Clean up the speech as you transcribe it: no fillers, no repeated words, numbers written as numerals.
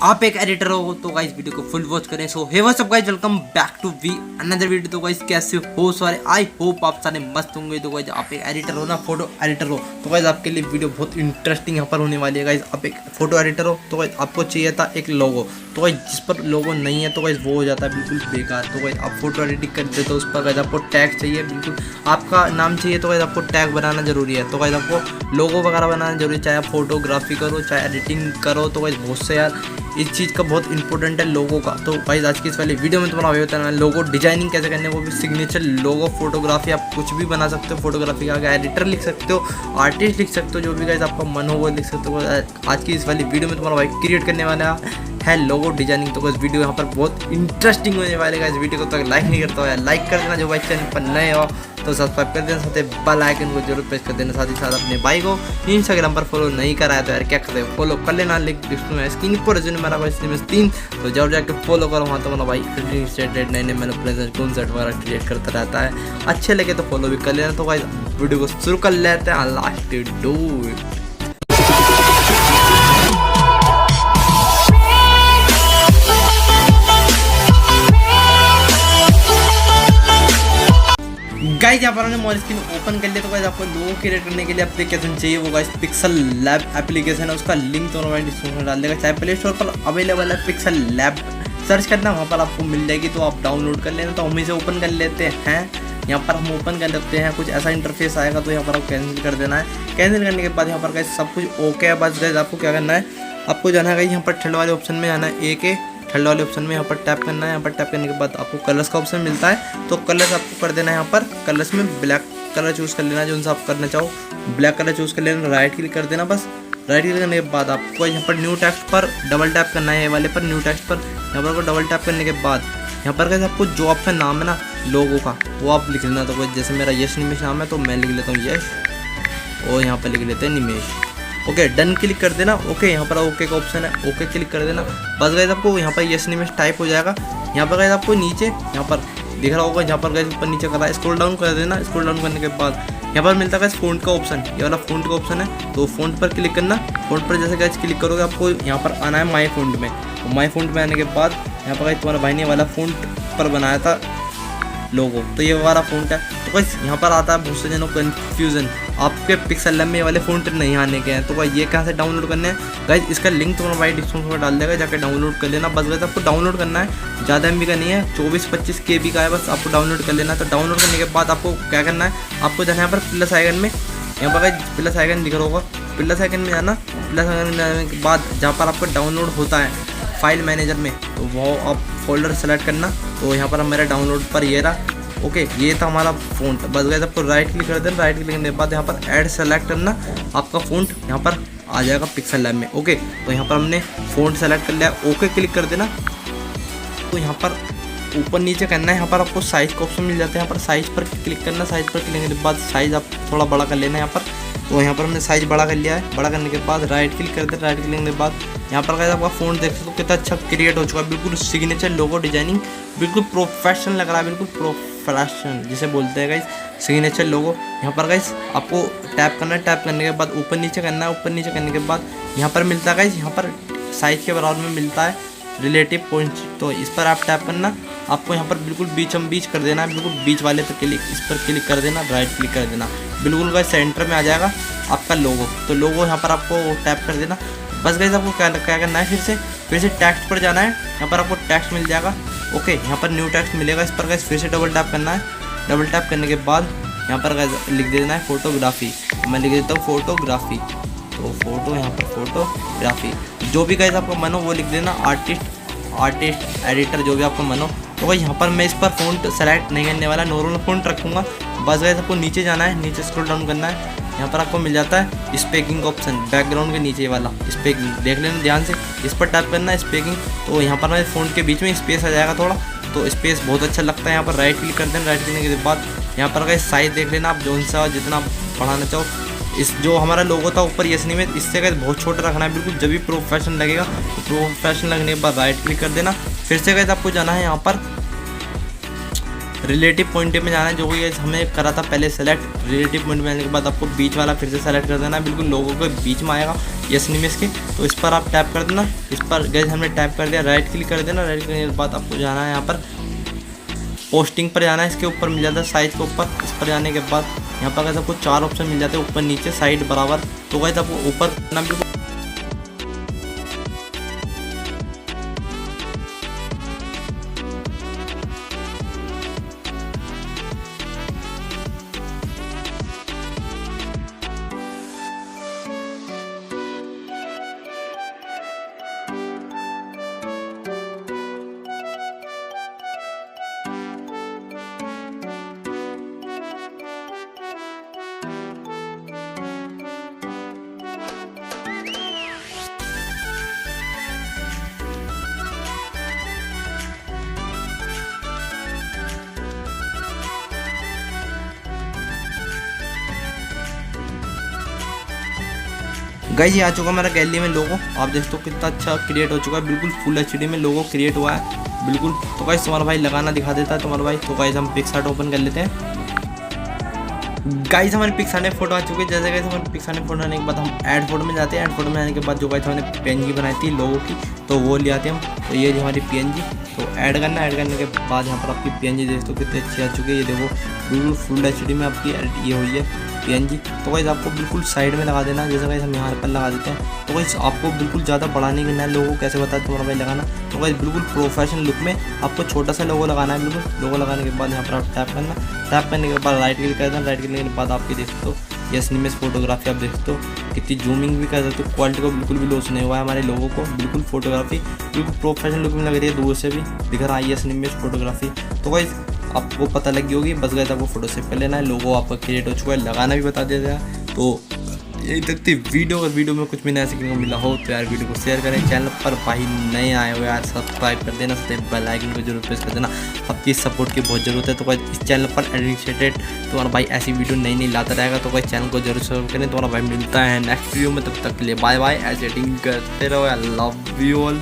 आप एक एडिटर हो तो गाइस वीडियो को फुल वॉच करें। So hey what's up guys, welcome back to we another video. तो गाइस कैसे हो सारे, आई होप आप सारे मस्त होंगे। तो गाइस आप एक एडिटर हो ना, फोटो एडिटर हो, तो गाइस आपके लिए वीडियो बहुत इंटरेस्टिंग यहाँ पर होने वाली है। गाइस आप एक फोटो एडिटर हो तो गाइस आपको चाहिए था एक लोगो, तो गाइस जिस पर लोगो नहीं है तो गाइस वो हो जाता है बिल्कुल बेकार। तो गाइस आप फोटो एडिटिंग करते तो उस पर गाइस आपको टैग चाहिए, बिल्कुल आपका नाम चाहिए, तो गाइस आपको टैग बनाना जरूरी है। तो गाइस आपको लोगो वगैरह बनाना जरूरी है, चाहे आप फोटोग्राफी करो चाहे एडिटिंग करो। तो गाइस बहुत से यार इस चीज़ का बहुत इंपॉर्टेंट है लोगो का। तो गाइस आज की इस वाली वीडियो में तुम्हारा वही बताना है लोगो डिजाइनिंग कैसे करने, वो भी सिग्नेचर लोगो। फोटोग्राफी आप कुछ भी बना सकते हो, फोटोग्राफी का एडिटर लिख सकते हो, आर्टिस्ट लिख सकते हो, जो भी गाइस आपका मन हो वो लिख सकते हो। आज की इस वाली वीडियो में तुम्हारा भाई क्रिएट करने वाला है लोगो डिजाइनिंग। तो गाइस वीडियो यहाँ पर बहुत इंटरेस्टिंग होने वाले गाइस। वीडियो को तो लाइक नहीं करता हो यार, लाइक कर देना। जो भाई चैनल पर नए हो तो सब्सक्राइब कर देना, साथ ही बेल आइकन को जरूर प्रेस कर देना। साथ ही साथ अपने भाई को इंस्टाग्राम पर फॉलो नहीं करा है तो यार क्या करते हो, फॉलो कर लेना। लिंक डिस्क्रिप्शन में स्क्रीन पर जो मेरा भाई Yash Nimesh 3, तो जब जाके फॉलो करो। वहाँ तो मेरा भाई रिलेटेड नए नए मैंने प्रेजेंट कॉन्सेप्ट वगैरह क्रिएट करता रहता है, अच्छे लगे तो फॉलो भी कर लेना। तो भाई वीडियो को शुरू कर लेते हैं, लास्ट डू इट। गाइस यहाँ पर हमने मोबाइल स्क्रीन ओपन कर लिया। तो गाइस आपको लोगो क्रिएट करने के लिए एप्लीकेशन चाहिए, वो गाइस पिक्सेलैब एप्लीकेशन है। उसका लिंक तो मैं डिस्क्रिप्शन में डाल देगा, चाहे प्ले स्टोर पर अवेलेबल है पिक्सेलैब, सर्च करना वहाँ पर आपको मिल जाएगी। तो आप डाउनलोड कर लेना। तो हम इसे ओपन कर लेते हैं। यहाँ पर हम ओपन कर लेते हैं, कुछ ऐसा इंटरफेस आएगा तो यहाँ पर आपको कैंसिल कर देना है। कैंसिल करने के बाद यहाँ पर गाइस सब कुछ ओके है। बस गाइस आपको क्या करना है, आपको जाना है गाइस यहाँ पर थर्ड वाले ऑप्शन में जाना है, एक थर्ड वाले ऑप्शन में यहाँ पर टैप करना है। यहाँ पर टैप करने के बाद आपको कलर्स का ऑप्शन मिलता है, तो कलर्स आपको कर देना है। यहाँ पर कलर्स में ब्लैक कलर चूज़ कर लेना, जो उनसे आप करना चाहो ब्लैक कलर चूज़ कर लेना। राइट क्लिक कर देना, बस राइट क्लिक करने के बाद आपको यहाँ पर न्यू टेक्स्ट पर डबल टैप करना है, ये वाले पर न्यू टेक्स्ट पर यहाँ पर आपको डबल टैप करने के बाद यहाँ पर कैसे आपको जो आपका नाम है ना लोगों का वो आप लिख लेना। तो जैसे मेरा यश निमेश नाम है तो मैं लिख लेता हूँ यश, और यहाँ पर लिख लेते हैं निमेश। ओके डन क्लिक कर देना। ओके यहाँ पर ओके का ऑप्शन है, ओके क्लिक कर देना। बस गाइस आपको यहाँ पर यश निमेश टाइप हो जाएगा। यहाँ पर गाइस आपको नीचे यहाँ पर दिख रहा होगा, यहाँ पर गाइस ऊपर नीचे कर रहा है, स्क्रॉल डाउन कर देना। स्क्रॉल डाउन करने के बाद यहाँ पर मिलता है गाइस फ़ॉन्ट का ऑप्शन, ये वाला फ़ॉन्ट का ऑप्शन है, तो फ़ॉन्ट पर क्लिक करना। फ़ॉन्ट पर जैसे गाइस क्लिक करोगे आपको यहाँ पर आना है माई फ़ॉन्ट में। तो माई फ़ॉन्ट में आने के बाद यहाँ पर गाइस तुम्हारा भाई ने वाला फ़ॉन्ट पर बनाया था लोगो, तो ये वाला फ़ॉन्ट है। तो गाइस यहाँ पर आता है बहुत से जनों कन्फ्यूज़न, आपके पिक्सेलैब में ये वाले फ़ॉन्ट नहीं आने के हैं। तो गाइस ये कहाँ से डाउनलोड करने हैं गाइस, इसका लिंक तो मैं भाई डिस्क्रिप्शन में डाल देगा, जाकर डाउनलोड कर लेना। बस गाइस आपको डाउनलोड करना है, ज़्यादा MB का नहीं है, 24-25 KB का है, बस आपको डाउनलोड कर लेना। तो डाउनलोड करने के बाद आपको क्या करना है, आपको जाना है यहाँ पर प्लस आइकन में, यहाँ पर गाइस प्लस आइकन दिख रहा होगा, प्लस आइकन में जाना। प्लस आइकन में जाने के बाद जहाँ पर आपको डाउनलोड होता है फाइल मैनेजर में, तो वो आप फोल्डर सेलेक्ट करना। तो यहाँ पर मेरा डाउनलोड पर ये रहा। ओके ये था हमारा फ़ॉन्ट। बस गाइस आपको राइट क्लिक कर देना, राइट क्लिक करने के बाद यहाँ पर ऐड सेलेक्ट करना, आपका फ़ॉन्ट यहाँ पर आ जाएगा पिक्सेलैब में। ओके तो यहाँ पर हमने फ़ॉन्ट सेलेक्ट कर लिया, ओके क्लिक कर देना। तो यहाँ पर ऊपर नीचे करना है, यहाँ पर आपको साइज़ का ऑप्शन मिल जाता है, यहाँ पर साइज़ पर क्लिक करना। साइज़ पर क्लिक करने के बाद साइज़ आप थोड़ा बड़ा कर लेना यहाँ पर। तो यहाँ पर हमने साइज़ बड़ा कर लिया है, बड़ा करने के बाद राइट क्लिक कर देना। राइट क्लिक करने के बाद यहाँ पर गाइस आपका फ़ॉन्ट देख सकते हो कितना अच्छा क्रिएट हो चुका है, बिल्कुल सिग्नेचर लोगो डिजाइनिंग, बिल्कुल प्रोफेशनल लग रहा है, बिल्कुल प्रोफेशनल जिसे बोलते हैं गाइस सिग्नेचर लोगो। यहाँ पर गाइस आपको टैप करना है, टैप करने के बाद ऊपर नीचे करना है। ऊपर नीचे करने के बाद यहाँ पर मिलता है गाइस, यहाँ पर साइज़ के बराबर में मिलता है रिलेटिव पॉइंट्स, तो इस पर आप टैप करना। आपको यहाँ पर बिल्कुल बीचम बीच कर देना है, बिल्कुल बीच वाले पर क्लिक, इस पर क्लिक कर देना, राइट क्लिक कर देना, बिल्कुल गाइस सेंटर में आ जाएगा आपका लोगो। तो लोगो यहाँ पर आपको टैप कर देना। बस गाइस आपको क्या करना है, फिर से टेक्स्ट पर जाना है, यहाँ पर आपको टेक्स्ट मिल जाएगा। ओके यहाँ पर न्यू टेक्स्ट मिलेगा, इस पर गाइस फिर से डबल टैप करना है। डबल टैप करने के बाद यहाँ पर गाइस लिख देना है फोटोग्राफी, मैं लिख देता हूँ फोटोग्राफी। तो फोटो यहाँ पर फोटोग्राफी, जो भी गाइस आपका मन हो वो लिख देना, आर्टिस्ट एडिटर जो भी आपका मन हो। तो भाई यहाँ पर मैं इस पर फ़ॉन्ट सेलेक्ट नहीं करने वाला, नॉर्मल फ़ॉन्ट रखूँगा। बस गाइस आपको नीचे जाना है, नीचे स्क्रॉल डाउन करना है, यहाँ पर आपको मिल जाता है स्पेकिंग का ऑप्शन, बैकग्राउंड के नीचे वाला स्पेकिंग देख लेना ध्यान से, इस पर टैप करना है स्पेकिंग। तो यहाँ पर फ़ॉन्ट के बीच में स्पेस आ जाएगा थोड़ा, तो स्पेस बहुत अच्छा लगता है। यहाँ पर राइट क्लिक कर देना, राइट करने के बाद यहाँ पर गाइस साइज देख लेना आप, जो सा जितना बढ़ाना चाहो। इस जो हमारा लोगो था ऊपर यश निमेश, इससे गाइस बहुत छोटा रखना है, बिल्कुल जब भी प्रोफेशनल लगेगा। प्रोफेशनल लगने के बाद राइट क्लिक कर देना। फिर से गाइस आपको जाना है यहाँ पर रिलेटिव पॉइंट में जाना है, जो कि हमें करा था पहले सेलेक्ट। रिलेटिव पॉइंट में आने के बाद आपको बीच वाला फिर से सेलेक्ट कर देना है, बिल्कुल लोगों के बीच में आएगा यस निमेश के। तो इस पर आप टैप कर देना। इस पर गैस हमने टैप कर दिया, राइट क्लिक कर देना। राइट क्लिक करने के बाद आपको जाना है यहाँ पर पोस्टिंग पर जाना है, इसके ऊपर मिल जाता है साइज के ऊपर। इस पर जाने के बाद यहाँ पर गैस आपको 4 ऑप्शन मिल जाते हैं, ऊपर नीचे साइड बराबर। तो गैस आपको ऊपर ना बिल्कुल गाइस ये आ चुका मेरा गैलरी में लोगो। आप देख सकते हो कितना अच्छा क्रिएट हो चुका है, बिल्कुल फुल एचडी में लोगो क्रिएट हुआ है बिल्कुल। तो गाइस तुम्हारा भाई लगाना दिखा देता है तुम्हारा भाई। तो गाइस हम पिक्सार्ट ओपन कर लेते हैं। गाइस हमारे पिक्सार्ट में फोटो आ चुकी है। जैसे गाइस हमारे पिक्सार्ट में फोटो आने के बाद हम ऐड फोटो में जाते हैं। ऐड फोटो में आने के बाद जो गाइस हमने पीएनजी बनाई थी लोगो की, तो वो ले आते हैं हम। तो ये हमारी पीएनजी तो ऐड करना। ऐड करने के बाद यहाँ पर आपकी पीएनजी देख दो कितनी अच्छी आ चुकी है। ये देखो बिल्कुल फुल एचडी में आपकी ये हुई है पीएनजी। तो गाइस आपको बिल्कुल साइड में लगा देना। जैसे गाइस हम यहाँ पर लगा देते हैं। तो गाइस आपको बिल्कुल ज़्यादा बड़ा नहीं करना है लोगो, कैसे बताते तुम्हारा भाई लगाना। तो गाइस बिल्कुल प्रोफेशनल लुक में आपको छोटा सा लोगो लगाना है। बिल्कुल लोगो लगाने के बाद यहाँ पर आप टैप करना। टैप करने के बाद राइट क्लिक कर देना। राइट क्लिक करने के बाद आपकी देख सकते हो यस निमेश फोटोग्राफी। आप देख सकते हो कितनी जूमिंग भी कर सकते हो, क्वालिटी को बिल्कुल भी लॉस नहीं हुआ है हमारे लोगों को। बिल्कुल फोटोग्राफी बिल्कुल प्रोफेशनल लुक में लग रही है, दूर से भी दिख रहा है यस निमेश फोटोग्राफी। तो गाइस आपको पता लगी होगी, बस गए आपको फोटो सेव कर लेना है। लोगो आपका क्रिएट हो चुका है, लगाना भी बता दिया गया। तो यही तक थी वीडियो। अगर वीडियो में कुछ भी नया सीखने को मिला हो तो यार वीडियो को शेयर करें। चैनल पर भाई नए आए हो यार सब्सक्राइब कर देना, साथ बेल आइकन को जरूर प्रेस कर देना। आपकी सपोर्ट की बहुत ज़रूरत है। तो भाई इस चैनल पर एडिटेड तुम्हारा भाई ऐसी वीडियो नई नई लाता रहेगा। तो भाई चैनल को जरूर सब्सक्राइब करें। तुम्हारा भाई मिलता है नेक्स्ट वीडियो में, तब तक के लिए बाय बाय। ऐसे एडिटिंग करते रहो। I love you all.